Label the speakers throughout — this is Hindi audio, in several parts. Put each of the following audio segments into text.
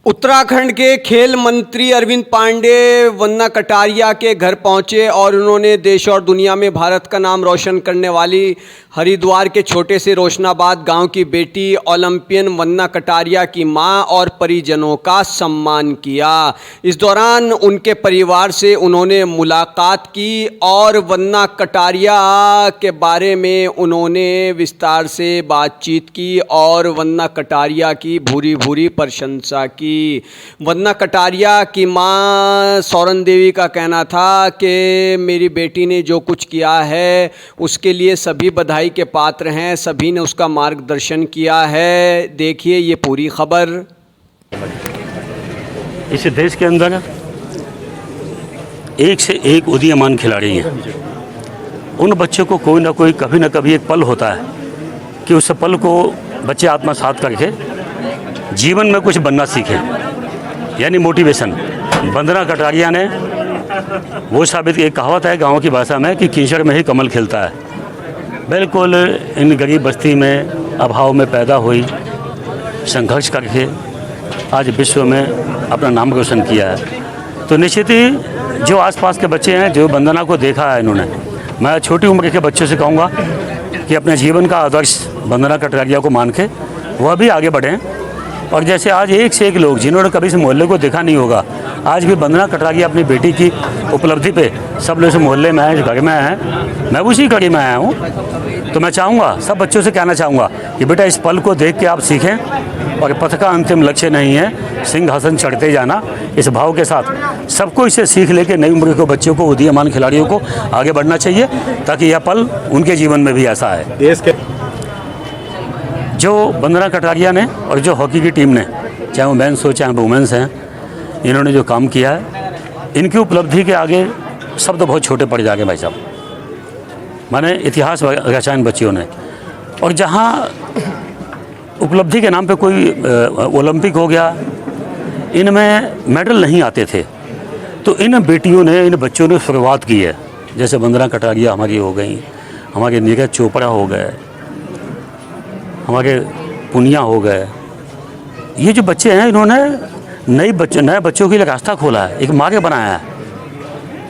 Speaker 1: उत्तराखंड के खेल मंत्री अरविंद पांडे वंदना कटारिया के घर पहुंचे और उन्होंने देश और दुनिया में भारत का नाम रोशन करने वाली हरिद्वार के छोटे से रोशनाबाद गांव की बेटी ओलंपियन वंदना कटारिया की मां और परिजनों का सम्मान किया। इस दौरान उनके परिवार से उन्होंने मुलाकात की और वंदना कटारिया के बारे में उन्होंने विस्तार से बातचीत की और वंदना कटारिया की भूरी भूरी प्रशंसा की। वंदना कटारिया की मां सौरन देवी का कहना था कि मेरी बेटी ने जो कुछ किया है उसके लिए सभी बधाई के पात्र हैं, सभी ने उसका मार्गदर्शन किया है। देखिए ये पूरी खबर।
Speaker 2: इस देश के अंदर एक से एक उदीयमान खिलाड़ी हैं। उन बच्चों को कोई ना कोई कभी ना कभी एक पल होता है कि उस पल को बच्चे आत्मसात करके जीवन में कुछ बनना सीखें, यानी मोटिवेशन। वंदना कटारिया ने वो साबित, एक कहावत है गांव की भाषा में कि कीचड़ में ही कमल खिलता है। बिल्कुल इन गरीब बस्ती में अभाव में पैदा हुई, संघर्ष करके आज विश्व में अपना नाम रोशन किया है। तो निश्चित ही जो आसपास के बच्चे हैं, जो वंदना को देखा है इन्होंने, मैं छोटी उम्र के बच्चों से कहूँगा कि अपने जीवन का आदर्श वंदना कटारिया को मान के वह भी आगे बढ़ें। और जैसे आज एक से एक लोग जिन्होंने कभी इस मोहल्ले को देखा नहीं होगा, आज भी वंदना कटारिया अपनी बेटी की उपलब्धि पे सब लोग इस मोहल्ले में आए, इस घर में आए हैं। मैं उसी कड़ी में आया हूँ। तो मैं चाहूँगा, सब बच्चों से कहना चाहूँगा कि बेटा इस पल को देख के आप सीखें और पथ का अंतिम लक्ष्य नहीं है सिंहासन चढ़ते जाना। इस भाव के साथ सबको इसे सीख लेके नई उम्र के बच्चों को, उदीयमान खिलाड़ियों को आगे बढ़ना चाहिए, ताकि यह पल उनके जीवन में भी ऐसा है। देश के जो वंदना कटारिया ने और जो हॉकी की टीम ने, चाहे वो मेंस हो चाहे वुमेंस हैं, इन्होंने जो काम किया है, इनकी उपलब्धि के आगे शब्द बहुत छोटे पड़ जाएंगे भाई साहब। माने इतिहास रचा इन बच्चियों ने। और जहाँ उपलब्धि के नाम पे कोई ओलंपिक हो गया, इनमें मेडल नहीं आते थे, तो इन बेटियों ने, इन बच्चों ने शुरुआत की है। जैसे वंदना कटारिया हमारी हो गई, हमारे नीरज चोपड़ा हो गए, हमारे पुनिया हो गए। ये जो बच्चे हैं, इन्होंने नए बच्चों के लिए रास्ता खोला है, एक मार्ग बनाया है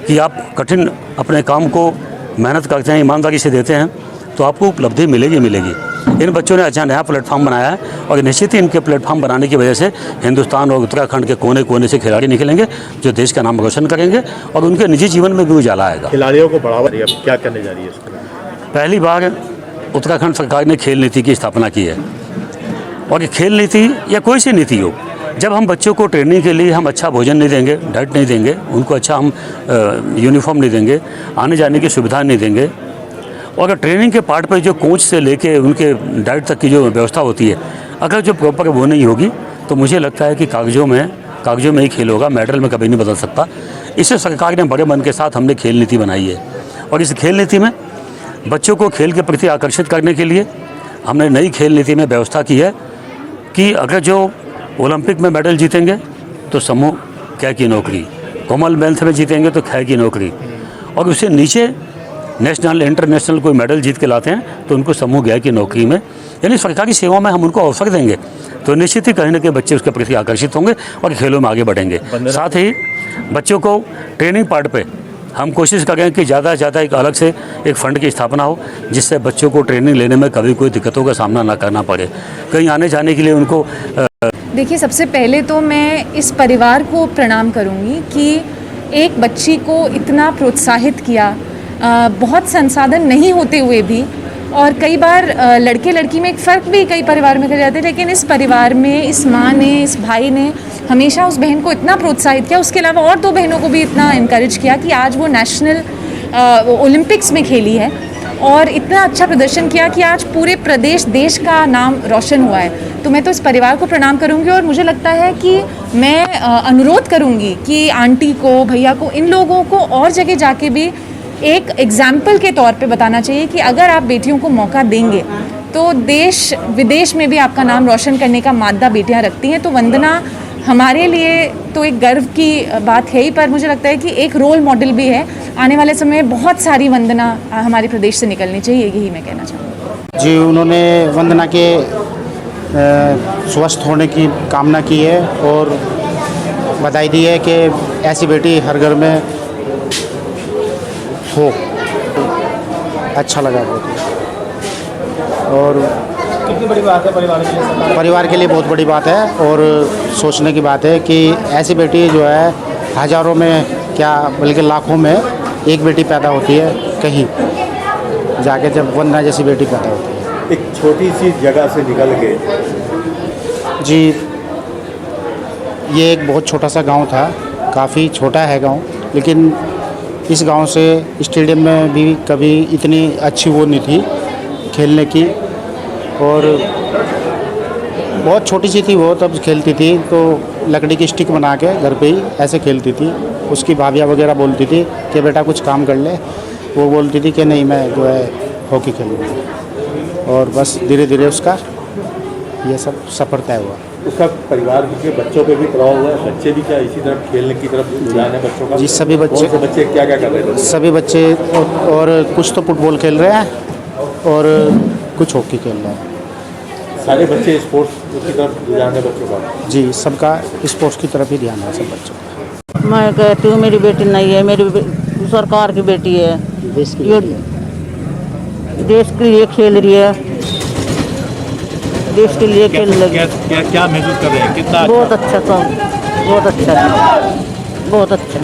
Speaker 2: कि आप कठिन अपने काम को मेहनत करते हैं, ईमानदारी से देते हैं, तो आपको उपलब्धि मिलेगी। इन बच्चों ने अच्छा नया प्लेटफॉर्म बनाया है और निश्चित ही इनके प्लेटफॉर्म बनाने की वजह से हिंदुस्तान और उत्तराखंड के कोने कोने से खिलाड़ी निकलेंगे जो देश का नाम रोशन करेंगे और उनके निजी जीवन में भी उजाला आएगा।
Speaker 3: खिलाड़ियों को बढ़ावा क्या करने जा रही है?
Speaker 2: पहली बार उत्तराखंड सरकार ने खेल नीति की स्थापना की है। और ये खेल नीति या कोई सी नीति हो, जब हम बच्चों को ट्रेनिंग के लिए हम अच्छा भोजन नहीं देंगे, डाइट नहीं देंगे, उनको अच्छा हम यूनिफॉर्म नहीं देंगे, आने जाने की सुविधा नहीं देंगे, और ट्रेनिंग के पार्ट पर जो कोच से लेके उनके डाइट तक की जो व्यवस्था होती है, अगर जो प्रॉपर वो नहीं होगी, तो मुझे लगता है कि कागजों में ही खेल होगा, मेडल में कभी नहीं बदल सकता। इससे सरकार ने बड़े मन के साथ हमने खेल नीति बनाई है। और इस खेल नीति में बच्चों को खेल के प्रति आकर्षित करने के लिए हमने नई खेल नीति में व्यवस्था की है कि अगर जो ओलंपिक में मेडल जीतेंगे तो समूह कै की नौकरी, कॉमनवेल्थ में जीतेंगे तो खै की नौकरी, और उससे नीचे नेशनल इंटरनेशनल कोई मेडल जीत के लाते हैं तो उनको समूह गै की नौकरी में, यानी सरकारी सेवा में हम उनको अवसर देंगे, तो निश्चित ही कहीं ना कहीं बच्चे उसके प्रति आकर्षित होंगे और खेलों में आगे बढ़ेंगे। साथ ही बच्चों को ट्रेनिंग पार्ट पे हम कोशिश करें कि ज़्यादा से ज़्यादा एक अलग से एक फ़ंड की स्थापना हो, जिससे बच्चों को ट्रेनिंग लेने में कभी कोई दिक्कतों का सामना ना करना पड़े, कहीं आने जाने के लिए उनको।
Speaker 4: देखिए, सबसे पहले तो मैं इस परिवार को प्रणाम करूंगी कि एक बच्ची को इतना प्रोत्साहित किया, बहुत संसाधन नहीं होते हुए भी, और कई बार लड़के लड़की में एक फ़र्क भी कई परिवार में कर जाते हैं, लेकिन इस परिवार में इस माँ ने, इस भाई ने हमेशा उस बहन को इतना प्रोत्साहित किया, उसके अलावा और 2 बहनों को भी इतना इनकरेज किया कि आज वो नेशनल ओलंपिक्स में खेली है और इतना अच्छा प्रदर्शन किया कि आज पूरे प्रदेश, देश का नाम रोशन हुआ है। तो मैं तो इस परिवार को प्रणाम करूंगी और मुझे लगता है कि मैं अनुरोध करूंगी कि आंटी को, भैया को, इन लोगों को और जगह जाके भी एक एग्जाम्पल के तौर पे बताना चाहिए कि अगर आप बेटियों को मौका देंगे तो देश विदेश में भी आपका नाम रोशन करने का मादा बेटियां रखती हैं। तो वंदना हमारे लिए तो एक गर्व की बात है ही, पर मुझे लगता है कि एक रोल मॉडल भी है। आने वाले समय में बहुत सारी वंदना हमारे प्रदेश से निकलनी चाहिए, यही मैं कहना चाहूँगी।
Speaker 5: जी, उन्होंने वंदना के स्वस्थ होने की कामना की है और बधाई दी है कि ऐसी बेटी हर घर में हो। अच्छा लगा बहुत और
Speaker 3: कितनी बड़ी बात है परिवार के लिए?
Speaker 5: परिवार के लिए बहुत बड़ी बात है और सोचने की बात है कि ऐसी बेटी जो है हज़ारों में क्या बल्कि लाखों में एक बेटी पैदा होती है कहीं जाके, जब वंदना जैसी बेटी पैदा होती है।
Speaker 3: एक छोटी सी जगह से निकल के
Speaker 5: जी, ये एक बहुत छोटा सा गांव था, काफ़ी छोटा है गांव, लेकिन इस गांव से स्टेडियम में भी कभी इतनी अच्छी वो नहीं थी खेलने की, और बहुत छोटी सी थी वो, तब खेलती थी तो लकड़ी की स्टिक बना के घर पे ही ऐसे खेलती थी। उसकी भाभियाँ वगैरह बोलती थी कि बेटा कुछ काम कर ले, वो बोलती थी कि नहीं मैं जो है हॉकी खेलूँगी, और बस धीरे धीरे उसका ये सब सफ़र तय हुआ।
Speaker 3: उसका परिवार के बच्चों पे भी प्रभाव हुआ है? बच्चे भी क्या इसी तरफ खेलने की तरफ रुझान है बच्चों का?
Speaker 5: जी, सभी बच्चे।
Speaker 3: कौन से बच्चे क्या क्या कर रहे हैं?
Speaker 5: सभी बच्चे, और कुछ तो फुटबॉल खेल रहे हैं और कुछ हॉकी खेल रहे हैं।
Speaker 3: सारे बच्चे स्पोर्ट्स की तरफ रुझान है बच्चों का?
Speaker 5: जी, सबका स्पोर्ट्स की तरफ ही ध्यान है सब बच्चों का।
Speaker 6: मैं कहती हूँ मेरी बेटी नहीं है, मेरी सरकार की बेटी है,
Speaker 5: देश की
Speaker 6: ये देश के लिए खेल रही है, देश के लिए खेल रही है।
Speaker 3: क्या महसूस कर रहे हैं? कितना
Speaker 6: बहुत अच्छा, सब बहुत अच्छा, बहुत अच्छा।